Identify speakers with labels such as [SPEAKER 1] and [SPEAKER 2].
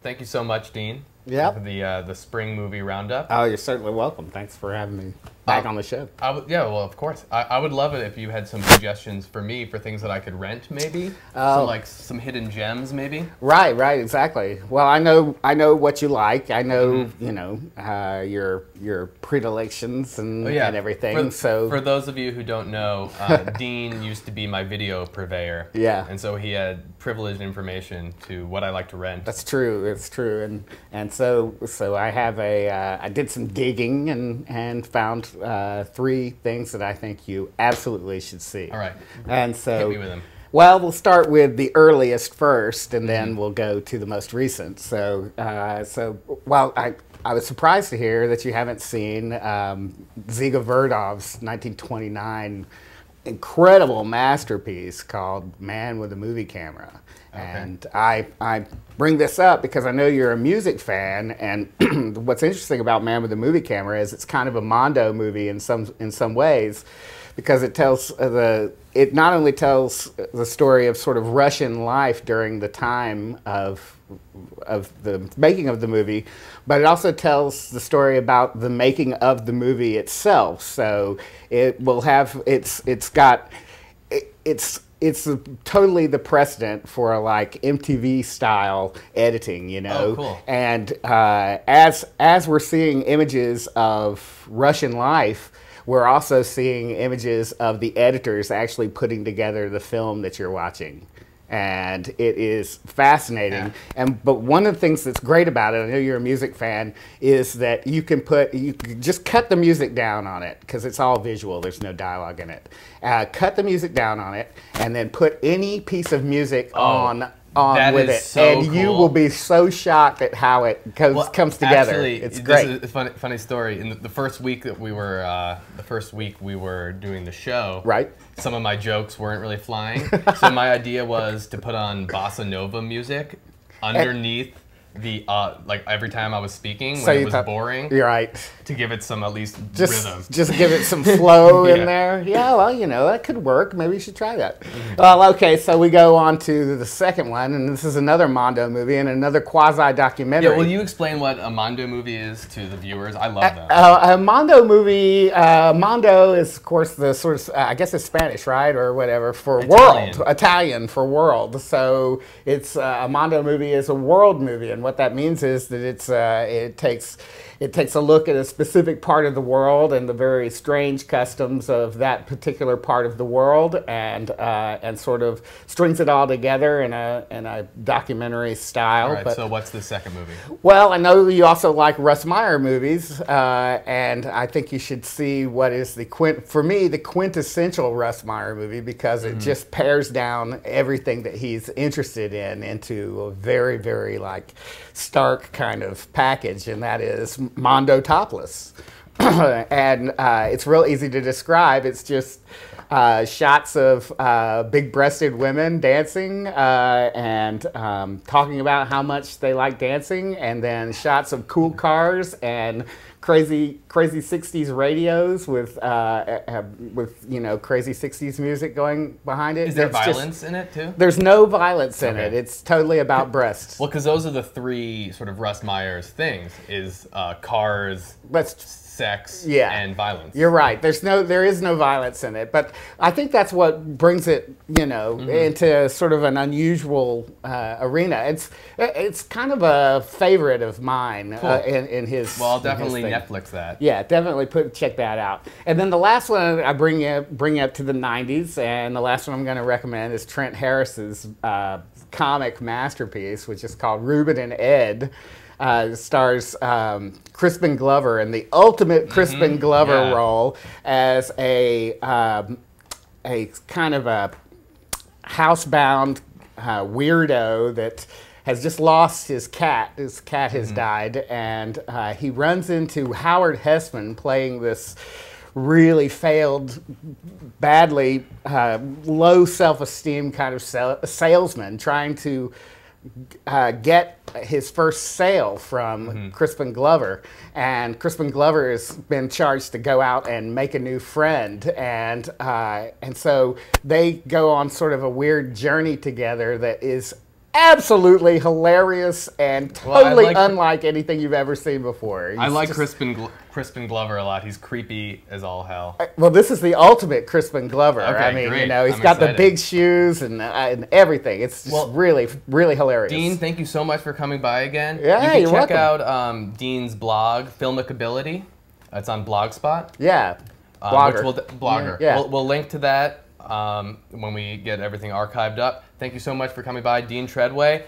[SPEAKER 1] thank you so much, Dean.
[SPEAKER 2] Yep.
[SPEAKER 1] For the spring movie roundup.
[SPEAKER 2] Oh, you're certainly welcome. Thanks for having me back on the show.
[SPEAKER 1] Yeah, well, of course. I would love it if you had some suggestions for me for things that I could rent, maybe. Some hidden gems, maybe.
[SPEAKER 2] Right, exactly. Well, I know what you like. I know, you know, your predilections and everything.
[SPEAKER 1] For those of you who don't know, Dean used to be my video purveyor.
[SPEAKER 2] Yeah.
[SPEAKER 1] And so he had privileged information to what I like to rent.
[SPEAKER 2] That's true. It's true. And so I have I did some digging and found 3 things that I think you absolutely should see.
[SPEAKER 1] All right.
[SPEAKER 2] And so
[SPEAKER 1] hit me with them.
[SPEAKER 2] Well, we'll start with the earliest first, and then we'll go to the most recent. So, well, I was surprised to hear that you haven't seen Dziga Verdov's 1929 incredible masterpiece called Man with a Movie Camera. Okay. And I bring this up because I know you're a music fan, and what's interesting about Man with a Movie Camera is it's kind of a Mondo movie in some ways, because it tells it not only tells the story of sort of Russian life during the time of the making of the movie, but it also tells the story about the making of the movie itself. So it will have it's totally the precedent for like MTV style editing, you know.
[SPEAKER 1] Oh, cool.
[SPEAKER 2] And as we're seeing images of Russian life, we're also seeing images of the editors actually putting together the film that you're watching. And it is fascinating.
[SPEAKER 1] Yeah.
[SPEAKER 2] But one of the things that's great about it, I know you're a music fan, is that you can just cut the music down on it, because it's all visual, there's no dialogue in it. Cut the music down on it, and then put any piece of music on with it,
[SPEAKER 1] so
[SPEAKER 2] and
[SPEAKER 1] cool.
[SPEAKER 2] You will be so shocked at how it comes together.
[SPEAKER 1] Actually,
[SPEAKER 2] it's great.
[SPEAKER 1] This is a funny story. In the first week that we were doing the show,
[SPEAKER 2] right?
[SPEAKER 1] Some of my jokes weren't really flying, so my idea was to put on bossa nova music underneath the like every time I was speaking when it was boring.
[SPEAKER 2] You're right.
[SPEAKER 1] To give it some at least rhythm.
[SPEAKER 2] Just give it some flow in there. Yeah, well, you know, that could work. Maybe you should try that. Well, okay, so we go on to the second one, and this is another Mondo movie and another quasi-documentary.
[SPEAKER 1] Yeah, will you explain what a Mondo movie is to the viewers? I love that.
[SPEAKER 2] A Mondo movie, Mondo is, of course, the sort of, I guess it's Spanish, right, or whatever, for
[SPEAKER 1] Italian.
[SPEAKER 2] world. Italian for world. So it's a Mondo movie is a world movie, and what that means is that it takes a look at a specific part of the world and the very strange customs of that particular part of the world, and sort of strings it all together in a documentary style.
[SPEAKER 1] All right, so what's the second movie?
[SPEAKER 2] Well, I know you also like Russ Meyer movies, and I think you should see what is the quintessential Russ Meyer movie, because it just pares down everything that he's interested in into a very, very like stark kind of package, and that is Mondo Topless. And it's real easy to describe. It's just shots of big-breasted women dancing and talking about how much they like dancing, and then shots of cool cars and crazy 60s radios with you know, crazy 60s music going behind it.
[SPEAKER 1] Is there violence in it too?
[SPEAKER 2] There's no violence in it. It's totally about breasts.
[SPEAKER 1] Well, because those are the 3 sort of Russ Meyer's things: is cars, sex, and violence.
[SPEAKER 2] You're right. There is no violence in it, but I think that's what brings it, you know, into sort of an unusual arena. It's kind of a favorite of mine.
[SPEAKER 1] Cool.
[SPEAKER 2] In his.
[SPEAKER 1] Well, I'll definitely Netflix that.
[SPEAKER 2] Yeah, definitely check that out. And then the last one I bring up to the 90s, and the last one I'm going to recommend is Trent Harris's comic masterpiece, which is called Ruben and Ed. Stars Crispin Glover in the ultimate Crispin Glover role as a kind of a housebound weirdo that has just lost his cat. His cat has died, and he runs into Howard Hessman playing this really failed, badly low self-esteem kind of salesman trying to get his first sale from Crispin Glover, and Crispin Glover has been charged to go out and make a new friend, and so they go on sort of a weird journey together that is absolutely hilarious and
[SPEAKER 1] Well, I
[SPEAKER 2] totally
[SPEAKER 1] like-
[SPEAKER 2] unlike anything you've ever seen before.
[SPEAKER 1] I
[SPEAKER 2] He's
[SPEAKER 1] like
[SPEAKER 2] just-
[SPEAKER 1] Crispin Glover a lot. He's creepy as all hell.
[SPEAKER 2] Well, this is the ultimate Crispin Glover.
[SPEAKER 1] Okay,
[SPEAKER 2] I mean,
[SPEAKER 1] great.
[SPEAKER 2] you know, he's
[SPEAKER 1] I'm
[SPEAKER 2] got the
[SPEAKER 1] excited.
[SPEAKER 2] big shoes and everything. It's just
[SPEAKER 1] Well,
[SPEAKER 2] really, really hilarious.
[SPEAKER 1] Dean, thank you so much for coming by again.
[SPEAKER 2] Yeah,
[SPEAKER 1] you can
[SPEAKER 2] you're
[SPEAKER 1] check
[SPEAKER 2] welcome.
[SPEAKER 1] out Dean's blog, Filmicability. It's on Blogspot.
[SPEAKER 2] Yeah,
[SPEAKER 1] Blogger.
[SPEAKER 2] blogger.
[SPEAKER 1] Blogger.
[SPEAKER 2] Yeah.
[SPEAKER 1] We'll link to that when we get everything archived up. Thank you so much for coming by, Dean Treadway.